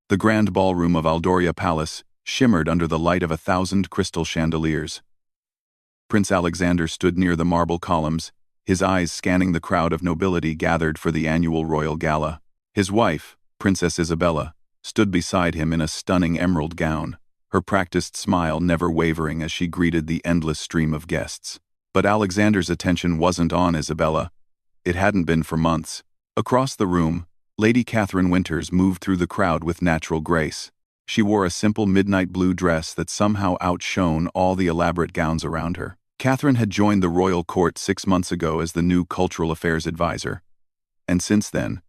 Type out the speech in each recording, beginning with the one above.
The grand ballroom of Aldoria Palace shimmered under the light of 1,000 crystal chandeliers. Prince Alexander stood near the marble columns, his eyes scanning the crowd of nobility gathered for the annual royal gala. His wife, Princess Isabella, stood beside him in a stunning emerald gown, her practiced smile never wavering as she greeted the endless stream of guests. But Alexander's attention wasn't on Isabella. It hadn't been for months. Across the room, Lady Catherine Winters moved through the crowd with natural grace. She wore a simple midnight blue dress that somehow outshone all the elaborate gowns around her. Catherine had joined the royal court 6 months ago as the new cultural affairs advisor. And since then,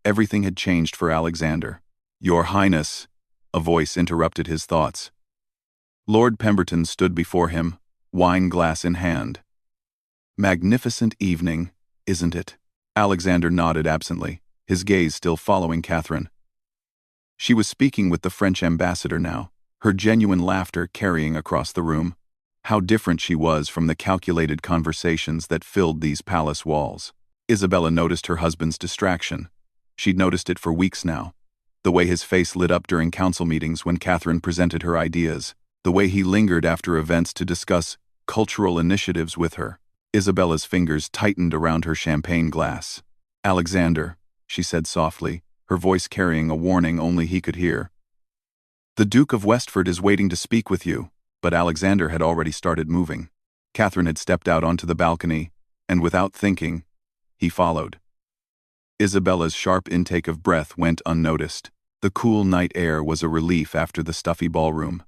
everything had changed for Alexander. "Your Highness," a voice interrupted his thoughts. Lord Pemberton stood before him, wine glass in hand. "Magnificent evening, isn't it?" Alexander nodded absently, his gaze still following Catherine. She was speaking with the French ambassador now, her genuine laughter carrying across the room. How different she was from the calculated conversations that filled these palace walls. Isabella noticed her husband's distraction. She'd noticed it for weeks now. The way his face lit up during council meetings when Catherine presented her ideas, the way he lingered after events to discuss cultural initiatives with her. Isabella's fingers tightened around her champagne glass. "Alexander," she said softly, her voice carrying a warning only he could hear. "The Duke of Westford is waiting to speak with you." But Alexander had already started moving. Catherine had stepped out onto the balcony, and without thinking, he followed. Isabella's sharp intake of breath went unnoticed. The cool night air was a relief after the stuffy ballroom.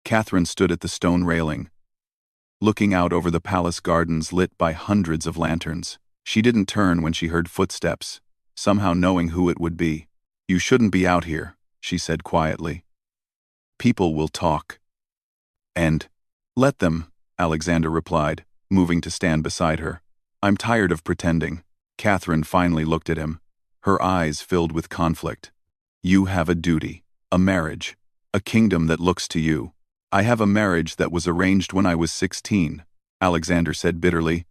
Catherine stood at the stone railing, looking out over the palace gardens lit by hundreds of lanterns. She didn't turn when she heard footsteps, somehow knowing who it would be. "You shouldn't be out here," she said quietly. "People will talk." "And let them," Alexander replied, moving to stand beside her. "I'm tired of pretending." Catherine finally looked at him, her eyes filled with conflict. "You have a duty, a marriage, a kingdom that looks to you." "I have a marriage that was arranged when I was 16, Alexander said bitterly.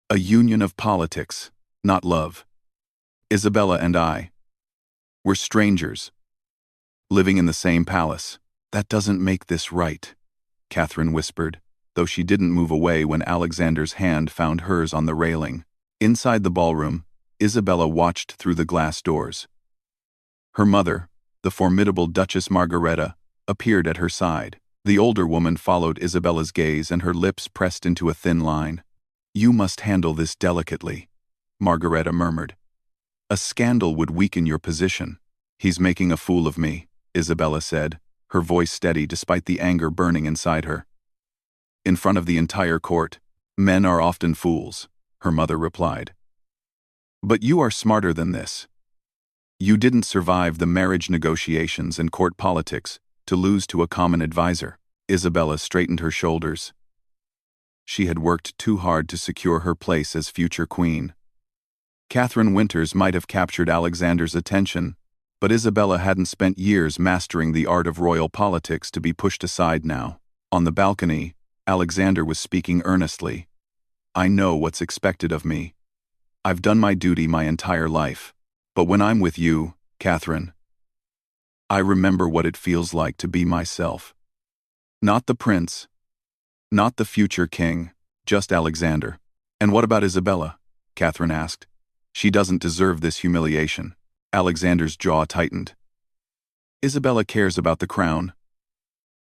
"A union of politics, not love. Isabella and I, we're strangers, living in the same palace." "That doesn't make this right," Catherine whispered, though she didn't move away when Alexander's hand found hers on the railing. Inside the ballroom, Isabella watched through the glass doors. Her mother, the formidable Duchess Margareta, appeared at her side. The older woman followed Isabella's gaze and her lips pressed into a thin line. "You must handle this delicately," Margareta murmured. "A scandal would weaken your position." "He's making a fool of me," Isabella said, her voice steady despite the anger burning inside her. "In front of the entire court, men are often fools," her mother replied. "But you are smarter than this. You didn't survive the marriage negotiations and court politics to lose to a common advisor." Isabella straightened her shoulders. She had worked too hard to secure her place as future queen. Catherine Winters might have captured Alexander's attention, but Isabella hadn't spent years mastering the art of royal politics to be pushed aside now. On the balcony, Alexander was speaking earnestly. "I know what's expected of me. I've done my duty my entire life. But when I'm with you, Catherine, I remember what it feels like to be myself. Not the prince, not the future king, just Alexander." "And what about Isabella?" Catherine asked. "She doesn't deserve this humiliation." Alexander's jaw tightened. "Isabella cares about the crown.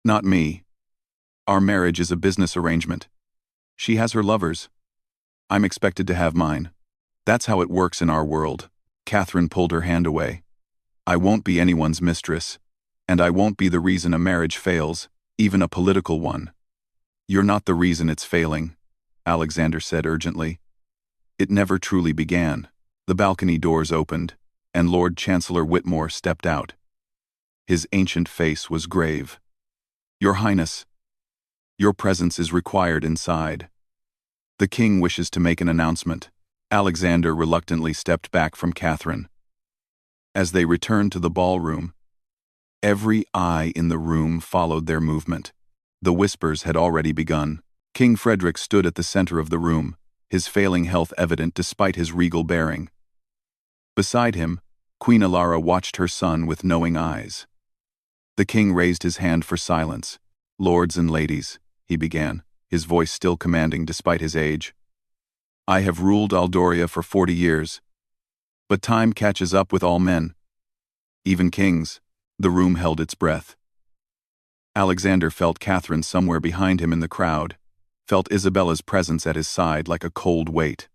Not me. Our marriage is a business arrangement. She has her lovers. I'm expected to have mine. That's how it works in our world." Catherine pulled her hand away. "I won't be anyone's mistress, and I won't be the reason a marriage fails, even a political one." "You're not the reason it's failing," Alexander said urgently. "It never truly began." The balcony doors opened, and Lord Chancellor Whitmore stepped out. His ancient face was grave. "Your Highness, your presence is required inside. The king wishes to make an announcement." Alexander reluctantly stepped back from Catherine. As they returned to the ballroom, every eye in the room followed their movement. The whispers had already begun. King Frederick stood at the center of the room, his failing health evident despite his regal bearing. Beside him, Queen Alara watched her son with knowing eyes. The king raised his hand for silence. "Lords and ladies," he began, his voice still commanding despite his age. "I have ruled Aldoria for 40 years. But time catches up with all men. Even kings." The room held its breath. Alexander felt Catherine somewhere behind him in the crowd, felt Isabella's presence at his side like a cold weight.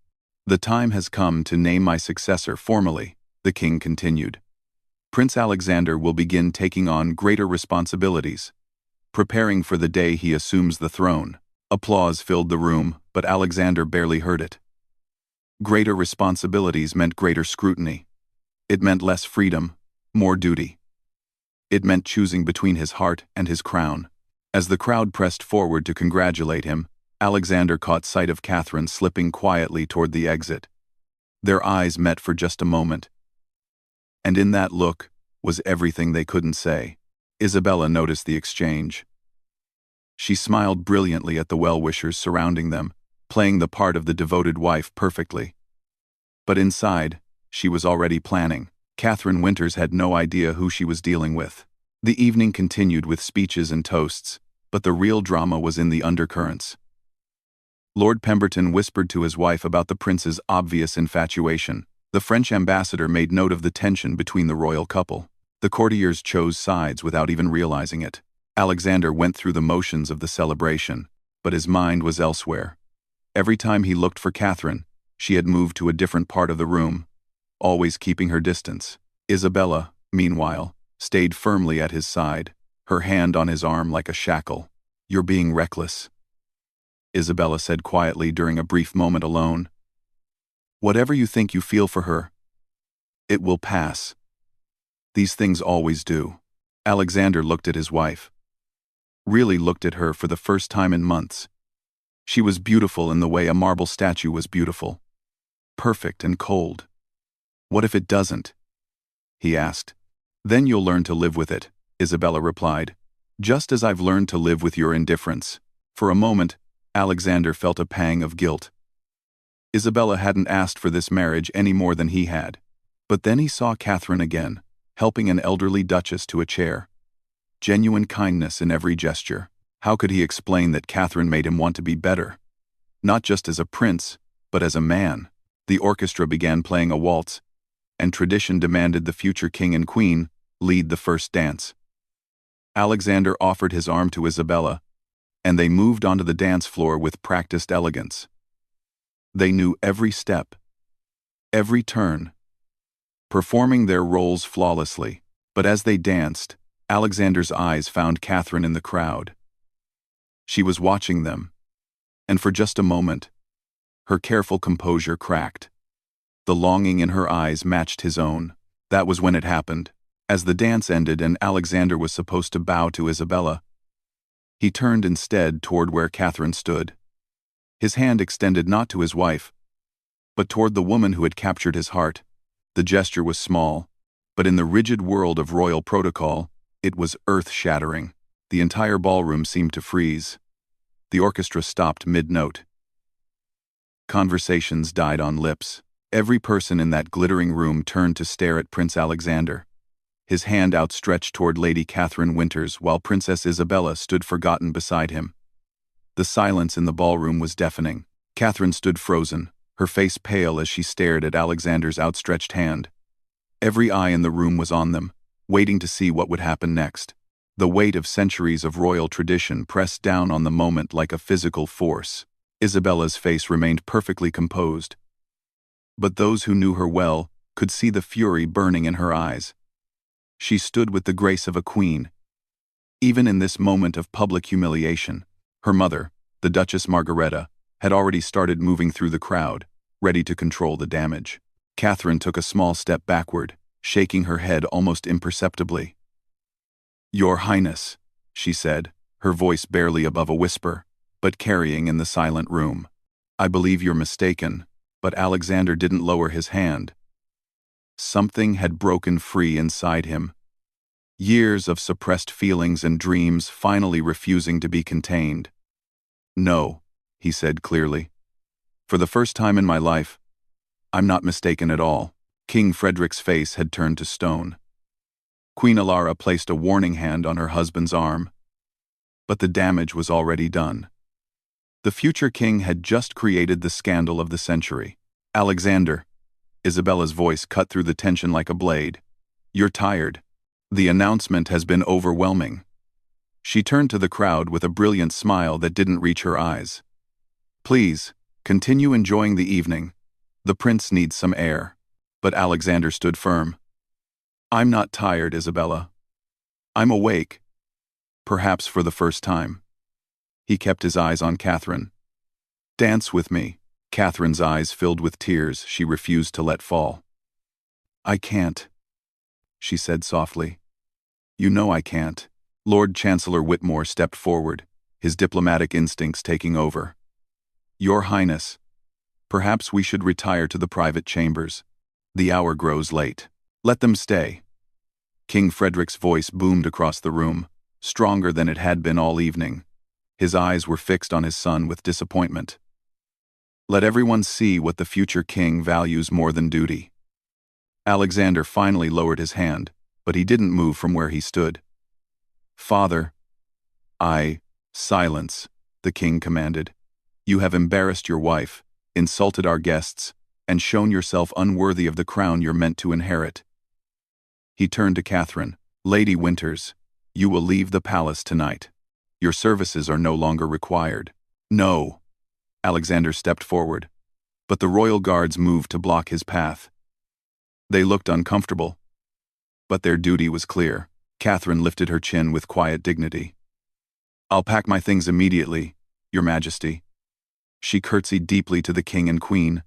"The time has come to name my successor formally," the king continued. "Prince Alexander will begin taking on greater responsibilities, preparing for the day he assumes the throne." Applause filled the room, but Alexander barely heard it. Greater responsibilities meant greater scrutiny. It meant less freedom, more duty. It meant choosing between his heart and his crown. As the crowd pressed forward to congratulate him, Alexander caught sight of Catherine slipping quietly toward the exit. Their eyes met for just a moment. And in that look was everything they couldn't say. Isabella noticed the exchange. She smiled brilliantly at the well-wishers surrounding them, playing the part of the devoted wife perfectly. But inside, she was already planning. Catherine Winters had no idea who she was dealing with. The evening continued with speeches and toasts, but the real drama was in the undercurrents. Lord Pemberton whispered to his wife about the prince's obvious infatuation. The French ambassador made note of the tension between the royal couple. The courtiers chose sides without even realizing it. Alexander went through the motions of the celebration, but his mind was elsewhere. Every time he looked for Catherine, she had moved to a different part of the room, always keeping her distance. Isabella, meanwhile, stayed firmly at his side, her hand on his arm like a shackle. "You're being reckless," Isabella said quietly during a brief moment alone. "Whatever you think you feel for her, it will pass. These things always do." Alexander looked at his wife. Really looked at her for the first time in months. She was beautiful in the way a marble statue was beautiful. Perfect and cold. "What if it doesn't?" he asked. "Then you'll learn to live with it," Isabella replied. "Just as I've learned to live with your indifference." For a moment, Alexander felt a pang of guilt. Isabella hadn't asked for this marriage any more than he had. But then he saw Catherine again, helping an elderly duchess to a chair. Genuine kindness in every gesture. How could he explain that Catherine made him want to be better? Not just as a prince, but as a man. The orchestra began playing a waltz, and tradition demanded the future king and queen lead the first dance. Alexander offered his arm to Isabella, and they moved onto the dance floor with practiced elegance. They knew every step, every turn, performing their roles flawlessly. But as they danced, Alexander's eyes found Catherine in the crowd. She was watching them, and for just a moment, her careful composure cracked. The longing in her eyes matched his own. That was when it happened. As the dance ended and Alexander was supposed to bow to Isabella, he turned instead toward where Catherine stood. His hand extended not to his wife, but toward the woman who had captured his heart. The gesture was small, but in the rigid world of royal protocol, it was earth-shattering. The entire ballroom seemed to freeze. The orchestra stopped mid-note. Conversations died on lips. Every person in that glittering room turned to stare at Prince Alexander, his hand outstretched toward Lady Catherine Winters while Princess Isabella stood forgotten beside him. The silence in the ballroom was deafening. Catherine stood frozen, her face pale as she stared at Alexander's outstretched hand. Every eye in the room was on them, waiting to see what would happen next. The weight of centuries of royal tradition pressed down on the moment like a physical force. Isabella's face remained perfectly composed, but those who knew her well could see the fury burning in her eyes. She stood with the grace of a queen. Even in this moment of public humiliation, her mother, the Duchess Margareta, had already started moving through the crowd, ready to control the damage. Catherine took a small step backward, shaking her head almost imperceptibly. "Your Highness," she said, her voice barely above a whisper, but carrying in the silent room. "I believe you're mistaken." But Alexander didn't lower his hand. Something had broken free inside him. Years of suppressed feelings and dreams finally refusing to be contained. "No," he said clearly. "For the first time in my life, I'm not mistaken at all." King Frederick's face had turned to stone. Queen Alara placed a warning hand on her husband's arm. But the damage was already done. The future king had just created the scandal of the century. Alexander, Isabella's voice cut through the tension like a blade. You're tired. The announcement has been overwhelming. She turned to the crowd with a brilliant smile that didn't reach her eyes. Please, continue enjoying the evening. The prince needs some air. But Alexander stood firm. I'm not tired, Isabella. I'm awake. Perhaps for the first time. He kept his eyes on Catherine. Dance with me. Catherine's eyes filled with tears she refused to let fall. I can't, she said softly. You know I can't. Lord Chancellor Whitmore stepped forward, his diplomatic instincts taking over. Your Highness, perhaps we should retire to the private chambers. The hour grows late. Let them stay. King Frederick's voice boomed across the room, stronger than it had been all evening. His eyes were fixed on his son with disappointment. Let everyone see what the future king values more than duty. Alexander finally lowered his hand, but he didn't move from where he stood. Father, silence, the king commanded. You have embarrassed your wife, insulted our guests, and shown yourself unworthy of the crown you're meant to inherit. He turned to Catherine. Lady Winters, you will leave the palace tonight. Your services are no longer required. No. Alexander stepped forward, but the royal guards moved to block his path. They looked uncomfortable, but their duty was clear. Catherine lifted her chin with quiet dignity. I'll pack my things immediately, Your Majesty. She curtsied deeply to the king and queen.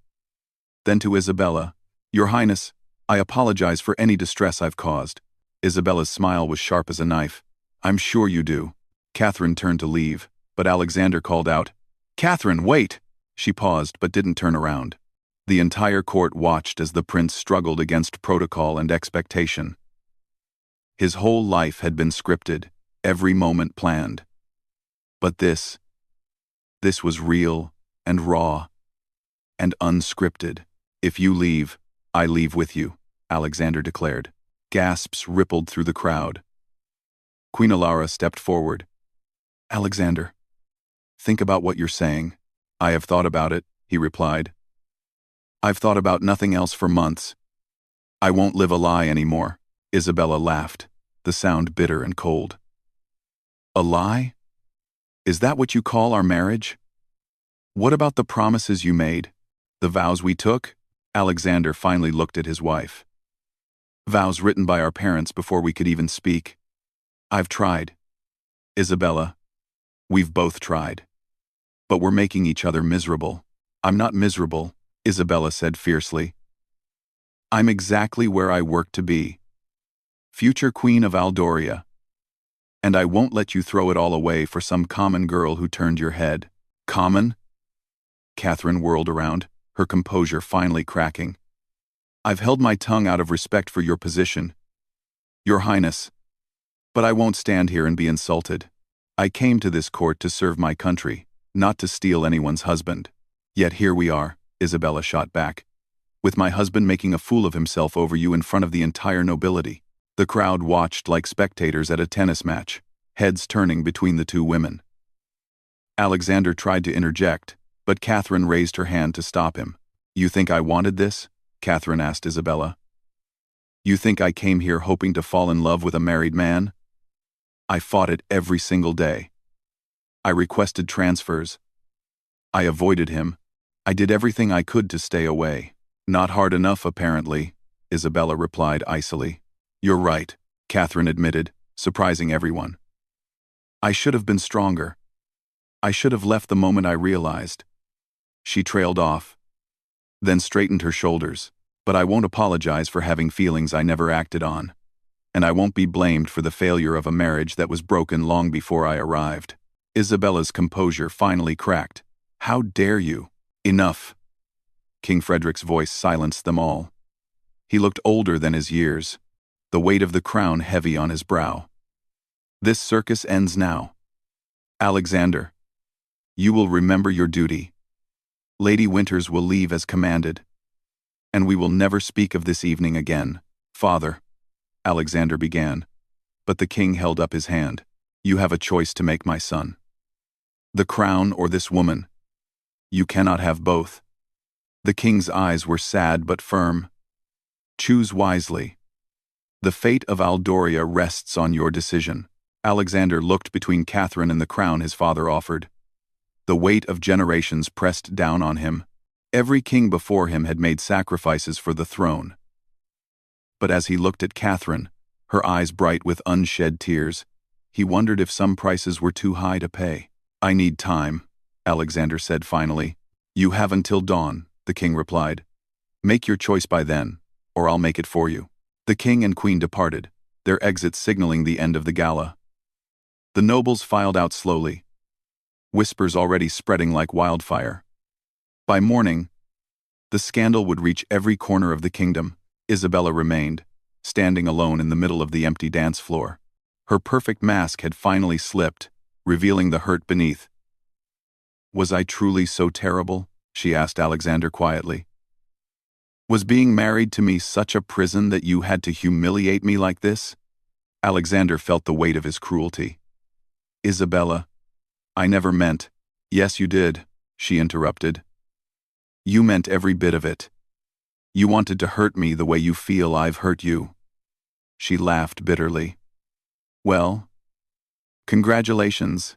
Then to Isabella. Your Highness, I apologize for any distress I've caused. Isabella's smile was sharp as a knife. I'm sure you do. Catherine turned to leave, but Alexander called out, Catherine, wait! She paused but didn't turn around. The entire court watched as the prince struggled against protocol and expectation. His whole life had been scripted, every moment planned. But this was real and raw and unscripted. If you leave, I leave with you, Alexander declared. Gasps rippled through the crowd. Queen Alara stepped forward. Alexander, think about what you're saying. I have thought about it, he replied. I've thought about nothing else for months. I won't live a lie anymore. Isabella laughed, the sound bitter and cold. A lie? Is that what you call our marriage? What about the promises you made? The vows we took? Alexander finally looked at his wife. Vows written by our parents before we could even speak. I've tried. Isabella, we've both tried. But we're making each other miserable. I'm not miserable, Isabella said fiercely. I'm exactly where I work to be. Future Queen of Aldoria. And I won't let you throw it all away for some common girl who turned your head. Common? Catherine whirled around, her composure finally cracking. I've held my tongue out of respect for your position, Your Highness. But I won't stand here and be insulted. I came to this court to serve my country, not to steal anyone's husband. Yet here we are, Isabella shot back, with my husband making a fool of himself over you in front of the entire nobility. The crowd watched like spectators at a tennis match, heads turning between the two women. Alexander tried to interject, but Catherine raised her hand to stop him. You think I wanted this? Catherine asked Isabella. You think I came here hoping to fall in love with a married man? I fought it every single day. I requested transfers. I avoided him. I did everything I could to stay away. Not hard enough, apparently, Isabella replied icily. You're right, Catherine admitted, surprising everyone. I should have been stronger. I should have left the moment I realized. She trailed off, then straightened her shoulders. But I won't apologize for having feelings I never acted on. And I won't be blamed for the failure of a marriage that was broken long before I arrived. Isabella's composure finally cracked. How dare you? Enough. King Frederick's voice silenced them all. He looked older than his years, the weight of the crown heavy on his brow. This circus ends now. Alexander, you will remember your duty. Lady Winters will leave as commanded. And we will never speak of this evening again. Father, Alexander began. But the king held up his hand. You have a choice to make, my son. The crown or this woman. You cannot have both. The king's eyes were sad but firm. Choose wisely. The fate of Aldoria rests on your decision. Alexander looked between Catherine and the crown his father offered. The weight of generations pressed down on him. Every king before him had made sacrifices for the throne. But as he looked at Catherine, her eyes bright with unshed tears, he wondered if some prices were too high to pay. I need time, Alexander said finally. You have until dawn, the king replied. Make your choice by then, or I'll make it for you. The king and queen departed, their exit signaling the end of the gala. The nobles filed out slowly, whispers already spreading like wildfire. By morning, the scandal would reach every corner of the kingdom. Isabella remained, standing alone in the middle of the empty dance floor. Her perfect mask had finally slipped, revealing the hurt beneath. Was I truly so terrible? She asked Alexander quietly. Was being married to me such a prison that you had to humiliate me like this? Alexander felt the weight of his cruelty. Isabella, I never meant. Yes, you did, she interrupted. You meant every bit of it. You wanted to hurt me the way you feel I've hurt you. She laughed bitterly. Well, congratulations.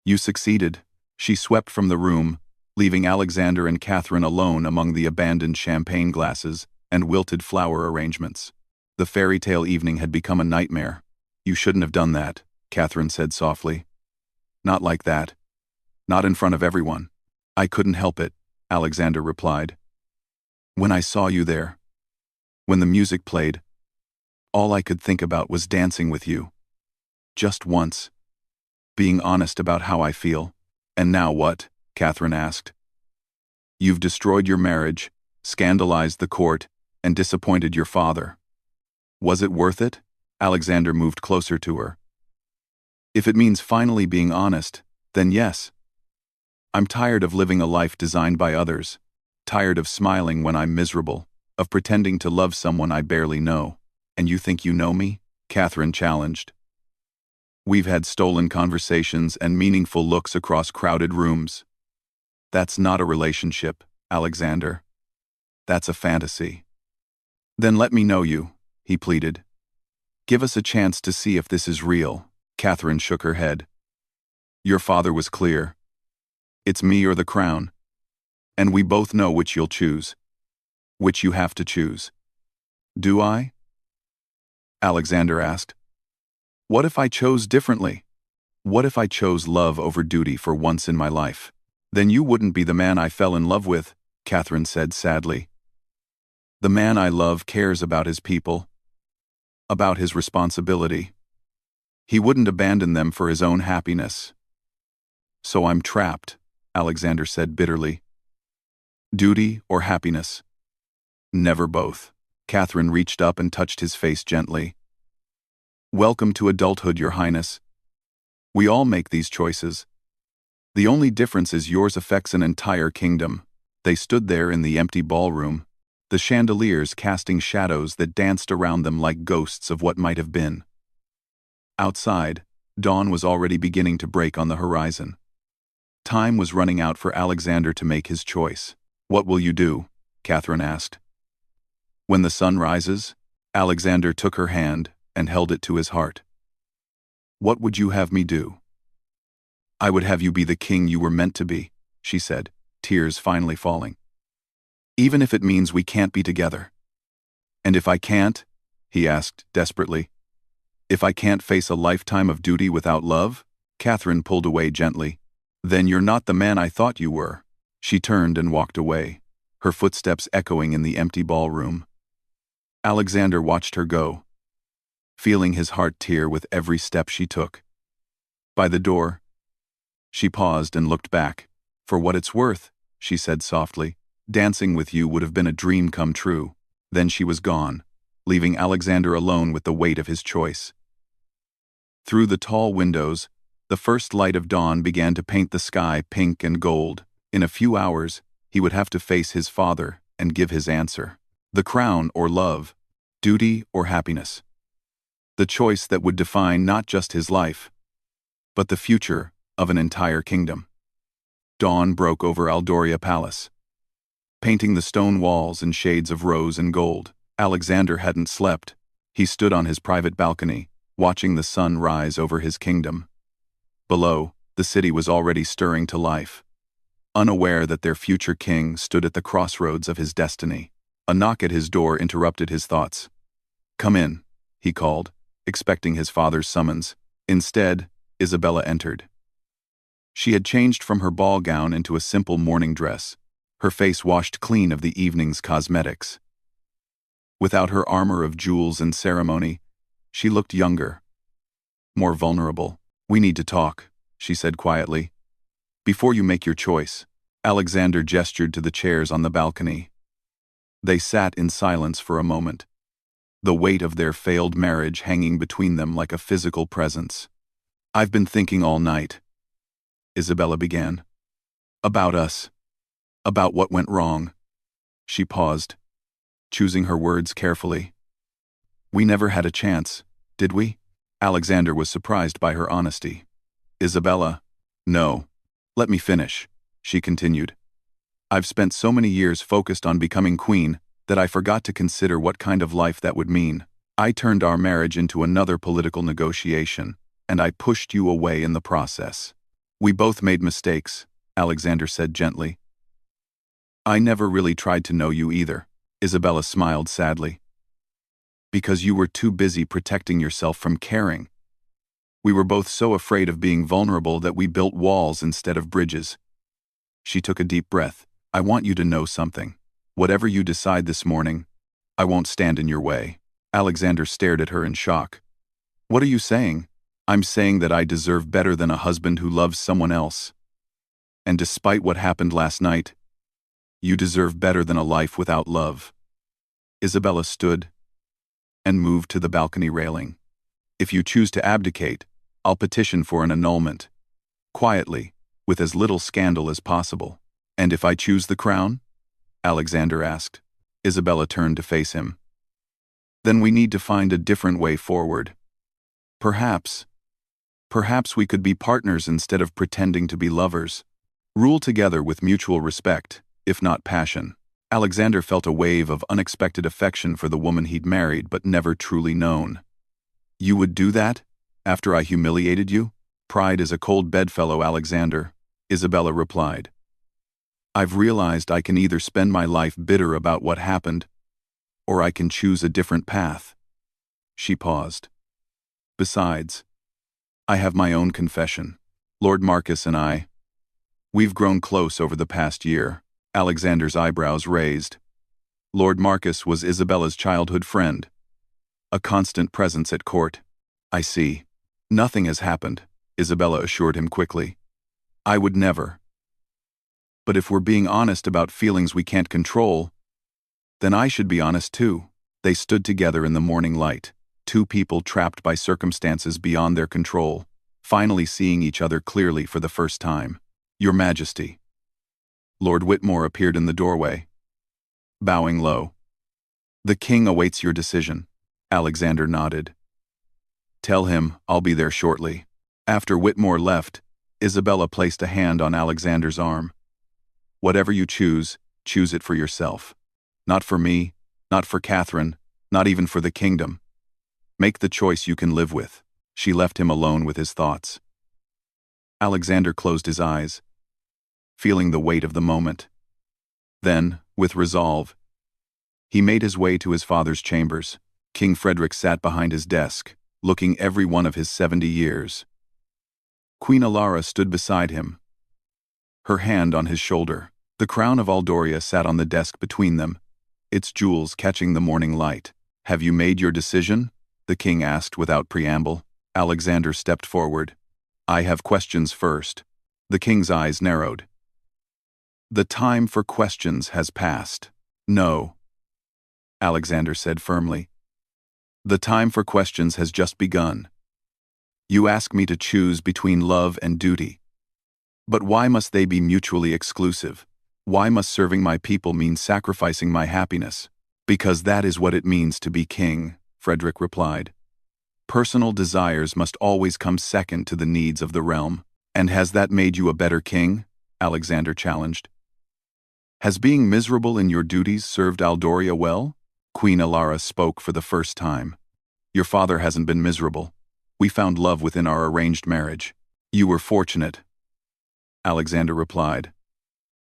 You succeeded. She swept from the room, leaving Alexander and Catherine alone among the abandoned champagne glasses and wilted flower arrangements. The fairy tale evening had become a nightmare. You shouldn't have done that, Catherine said softly. Not like that. Not in front of everyone. I couldn't help it, Alexander replied. When I saw you there, when the music played, all I could think about was dancing with you. Just once. Being honest about how I feel. And now what? Catherine asked. You've destroyed your marriage, scandalized the court, and disappointed your father. Was it worth it? Alexander moved closer to her. If it means finally being honest, then yes. I'm tired of living a life designed by others, tired of smiling when I'm miserable, of pretending to love someone I barely know. And you think you know me? Catherine challenged. We've had stolen conversations and meaningful looks across crowded rooms. That's not a relationship, Alexander. That's a fantasy. Then let me know you, he pleaded. Give us a chance to see if this is real. Catherine shook her head. Your father was clear. It's me or the crown. And we both know which you'll choose. Which you have to choose. Do I? Alexander asked. What if I chose differently? What if I chose love over duty for once in my life? Then you wouldn't be the man I fell in love with, Catherine said sadly. The man I love cares about his people, about his responsibility. He wouldn't abandon them for his own happiness. So I'm trapped, Alexander said bitterly. Duty or happiness? Never both. Catherine reached up and touched his face gently. Welcome to adulthood, Your Highness. We all make these choices. The only difference is yours affects an entire kingdom. They stood there in the empty ballroom, the chandeliers casting shadows that danced around them like ghosts of what might have been. Outside, dawn was already beginning to break on the horizon. Time was running out for Alexander to make his choice. What will you do? Catherine asked. When the sun rises, Alexander took her hand and held it to his heart. What would you have me do? I would have you be the king you were meant to be, she said, tears finally falling. Even if it means we can't be together. And if I can't? He asked desperately. If I can't face a lifetime of duty without love? Catherine pulled away gently. Then you're not the man I thought you were. She turned and walked away, her footsteps echoing in the empty ballroom. Alexander watched her go, feeling his heart tear with every step she took. By the door, she paused and looked back. For what it's worth, she said softly, dancing with you would have been a dream come true. Then she was gone, leaving Alexander alone with the weight of his choice. Through the tall windows, the first light of dawn began to paint the sky pink and gold. In a few hours, he would have to face his father, and give his answer. The crown or love, duty or happiness. The choice that would define not just his life, but the future of an entire kingdom. Dawn broke over Aldoria Palace, painting the stone walls in shades of rose and gold. Alexander hadn't slept. He stood on his private balcony, watching the sun rise over his kingdom. Below, the city was already stirring to life, unaware that their future king stood at the crossroads of his destiny. A knock at his door interrupted his thoughts. "Come in," he called, expecting his father's summons. Instead, Isabella entered. She had changed from her ball gown into a simple morning dress, her face washed clean of the evening's cosmetics. Without her armor of jewels and ceremony, she looked younger, more vulnerable. "We need to talk," she said quietly. "Before you make your choice." Alexander gestured to the chairs on the balcony. They sat in silence for a moment, the weight of their failed marriage hanging between them like a physical presence. "I've been thinking all night," Isabella began. "About us. About what went wrong." She paused, choosing her words carefully. "We never had a chance, did we?" Alexander was surprised by her honesty. "Isabella, no. Let me finish," she continued. "I've spent so many years focused on becoming queen that I forgot to consider what kind of life that would mean. I turned our marriage into another political negotiation, and I pushed you away in the process. We both made mistakes," Alexander said gently. "I never really tried to know you either," Isabella smiled sadly. "Because you were too busy protecting yourself from caring. We were both so afraid of being vulnerable that we built walls instead of bridges." She took a deep breath. "I want you to know something. Whatever you decide this morning, I won't stand in your way." Alexander stared at her in shock. "What are you saying?" "I'm saying that I deserve better than a husband who loves someone else. And despite what happened last night, you deserve better than a life without love." Isabella stood and moved to the balcony railing. "If you choose to abdicate, I'll petition for an annulment. Quietly, with as little scandal as possible." "And if I choose the crown?" Alexander asked. Isabella turned to face him. "Then we need to find a different way forward. Perhaps we could be partners instead of pretending to be lovers. Rule together with mutual respect, if not passion." Alexander felt a wave of unexpected affection for the woman he'd married but never truly known. "You would do that? After I humiliated you?" "Pride is a cold bedfellow, Alexander," Isabella replied. "I've realized I can either spend my life bitter about what happened, or I can choose a different path." She paused. "Besides, I have my own confession. Lord Marcus and we've grown close over the past year." Alexander's eyebrows raised. Lord Marcus was Isabella's childhood friend, a constant presence at court. "I see. Nothing has happened," Isabella assured him quickly. "I would never. But if we're being honest about feelings we can't control, then I should be honest too." They stood together in the morning light, two people trapped by circumstances beyond their control, finally seeing each other clearly for the first time. "Your Majesty." Lord Whitmore appeared in the doorway, bowing low. "The king awaits your decision." Alexander nodded. "Tell him I'll be there shortly." After Whitmore left, Isabella placed a hand on Alexander's arm. "Whatever you choose it for yourself. Not for me, not for Catherine, not even for the kingdom. Make the choice you can live with." She left him alone with his thoughts. Alexander closed his eyes, feeling the weight of the moment. Then, with resolve, he made his way to his father's chambers. King Frederick sat behind his desk, looking every one of his 70 years. Queen Alara stood beside him, her hand on his shoulder. The crown of Aldoria sat on the desk between them, its jewels catching the morning light. "Have you made your decision?" the king asked without preamble. Alexander stepped forward. "I have questions first." The king's eyes narrowed. "The time for questions has passed." "No," Alexander said firmly. "The time for questions has just begun. You ask me to choose between love and duty. But why must they be mutually exclusive? Why must serving my people mean sacrificing my happiness? Because that is what it means to be king, Frederick replied. Personal desires must always come second to the needs of the realm. And has that made you a better king? Alexander challenged. Has being miserable in your duties served Aldoria well? Queen Alara spoke for the first time. Your father hasn't been miserable. We found love within our arranged marriage. You were fortunate, Alexander replied.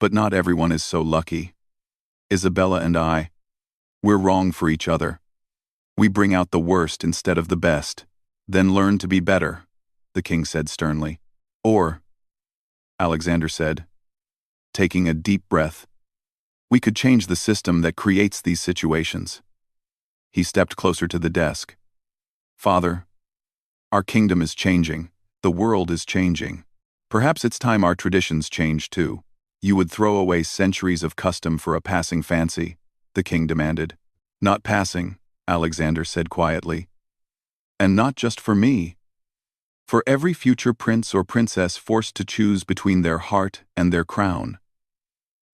But not everyone is so lucky. Isabella and I, we're wrong for each other. We bring out the worst instead of the best, then learn to be better, the king said sternly. Or, Alexander said, taking a deep breath, we could change the system that creates these situations. He stepped closer to the desk. Father, our kingdom is changing. The world is changing. Perhaps it's time our traditions change too. You would throw away centuries of custom for a passing fancy, the king demanded. Not passing, Alexander said quietly. And not just for me. For every future prince or princess forced to choose between their heart and their crown.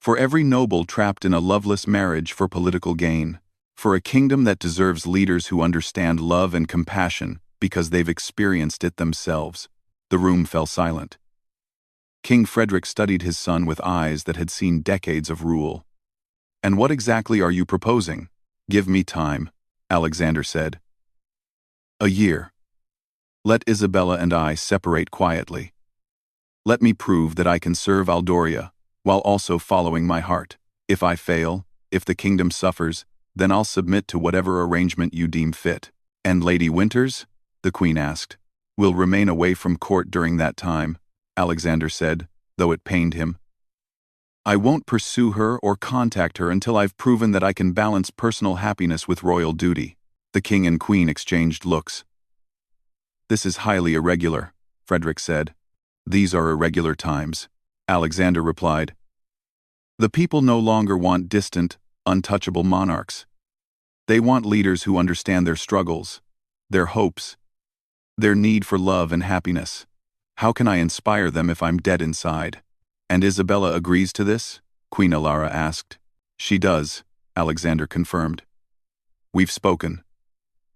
For every noble trapped in a loveless marriage for political gain. For a kingdom that deserves leaders who understand love and compassion because they've experienced it themselves. The room fell silent. King Frederick studied his son with eyes that had seen decades of rule. And what exactly are you proposing? Give me time, Alexander said. A year. Let Isabella and I separate quietly. Let me prove that I can serve Aldoria, while also following my heart. If I fail, if the kingdom suffers, then I'll submit to whatever arrangement you deem fit. And Lady Winters? The queen asked. Will remain away from court during that time, Alexander said, though it pained him. I won't pursue her or contact her until I've proven that I can balance personal happiness with royal duty. The king and queen exchanged looks. This is highly irregular, Frederick said. These are irregular times, Alexander replied. The people no longer want distant, untouchable monarchs. They want leaders who understand their struggles, their hopes, their need for love and happiness. How can I inspire them if I'm dead inside? And Isabella agrees to this? Queen Alara asked. She does, Alexander confirmed. We've spoken.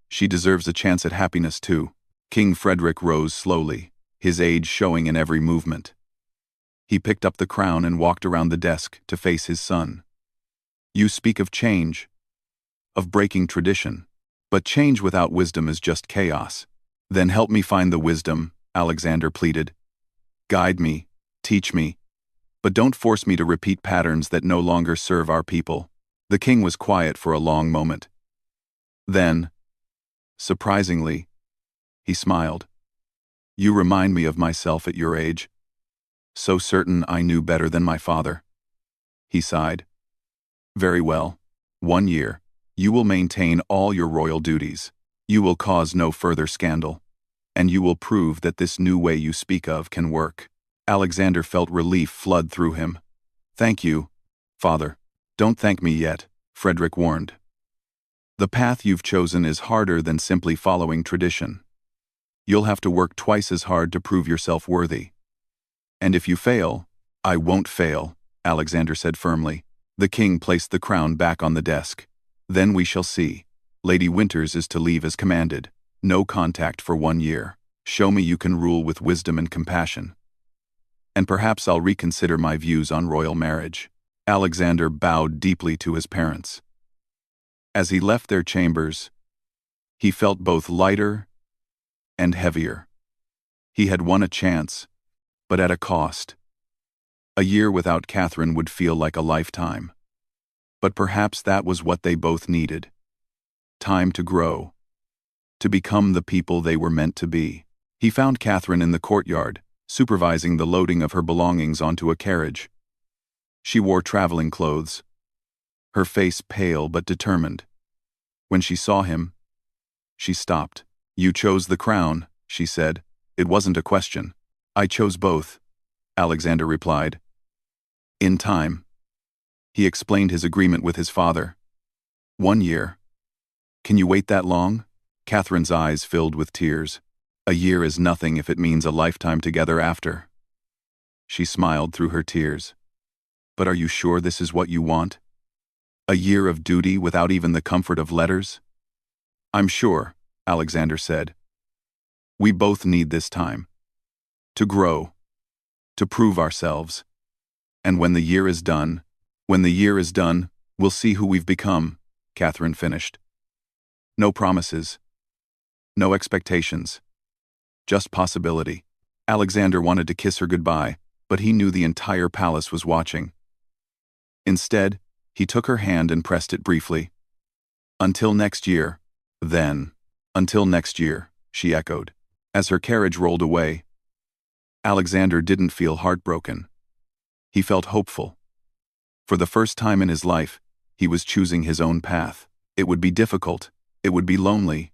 She deserves a chance at happiness too. King Frederick rose slowly, his age showing in every movement. He picked up the crown and walked around the desk to face his son. You speak of change, of breaking tradition, but change without wisdom is just chaos. Then help me find the wisdom, Alexander pleaded. Guide me, teach me, but don't force me to repeat patterns that no longer serve our people. The king was quiet for a long moment. Then, surprisingly, he smiled. You remind me of myself at your age. So certain I knew better than my father. He sighed. Very well. 1 year. You will maintain all your royal duties. You will cause no further scandal. And you will prove that this new way you speak of can work. Alexander felt relief flood through him. Thank you, father. Don't thank me yet, Frederick warned. The path you've chosen is harder than simply following tradition. You'll have to work twice as hard to prove yourself worthy. And if you fail, I won't fail, Alexander said firmly. The king placed the crown back on the desk. Then we shall see. Lady Winters is to leave as commanded. No contact for 1 year. Show me you can rule with wisdom and compassion. And perhaps I'll reconsider my views on royal marriage. Alexander bowed deeply to his parents. As he left their chambers, he felt both lighter and heavier. He had won a chance, but at a cost. A year without Catherine would feel like a lifetime. But perhaps that was what they both needed. Time to grow. To become the people they were meant to be. He found Catherine in the courtyard, supervising the loading of her belongings onto a carriage. She wore traveling clothes, her face pale but determined. When she saw him, she stopped. You chose the crown, she said. It wasn't a question. I chose both, Alexander replied. In time. He explained his agreement with his father. 1 year. Can you wait that long? Catherine's eyes filled with tears. A year is nothing if it means a lifetime together after. She smiled through her tears. But are you sure this is what you want? A year of duty without even the comfort of letters? I'm sure, Alexander said. We both need this time. To grow. To prove ourselves. And when the year is done, we'll see who we've become, Catherine finished. No promises. No expectations. Just possibility. Alexander wanted to kiss her goodbye, but he knew the entire palace was watching. Instead, he took her hand and pressed it briefly. Until next year, then. Until next year, she echoed. As her carriage rolled away, Alexander didn't feel heartbroken. He felt hopeful. For the first time in his life, he was choosing his own path. It would be difficult, it would be lonely,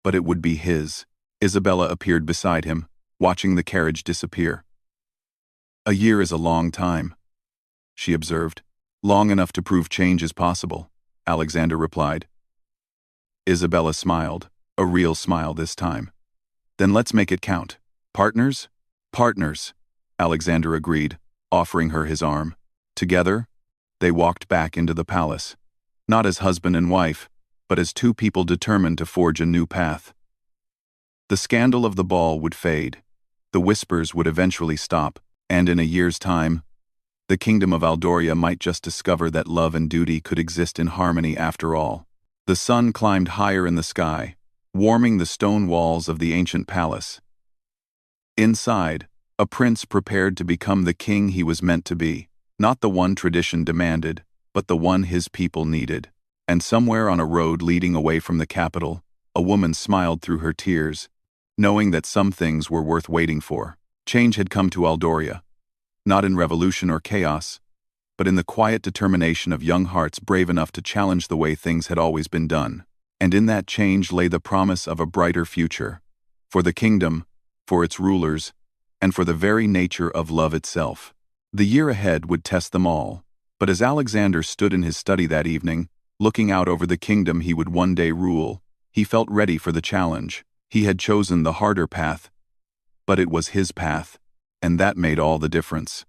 but it would be his. Isabella appeared beside him, watching the carriage disappear. A year is a long time, she observed. Long enough to prove change is possible, Alexander replied. Isabella smiled, a real smile this time. Then let's make it count. Partners? Partners, Alexander agreed, offering her his arm. Together, they walked back into the palace, not as husband and wife, but as two people determined to forge a new path. The scandal of the ball would fade, the whispers would eventually stop, and in a year's time, the kingdom of Aldoria might just discover that love and duty could exist in harmony after all. The sun climbed higher in the sky, warming the stone walls of the ancient palace. Inside, a prince prepared to become the king he was meant to be, not the one tradition demanded, but the one his people needed. And somewhere on a road leading away from the capital, a woman smiled through her tears, knowing that some things were worth waiting for. Change had come to Aldoria, not in revolution or chaos, but in the quiet determination of young hearts brave enough to challenge the way things had always been done. And in that change lay the promise of a brighter future, for the kingdom, for its rulers, and for the very nature of love itself. The year ahead would test them all, but as Alexander stood in his study that evening, looking out over the kingdom he would one day rule, he felt ready for the challenge. He had chosen the harder path, but it was his path, and that made all the difference.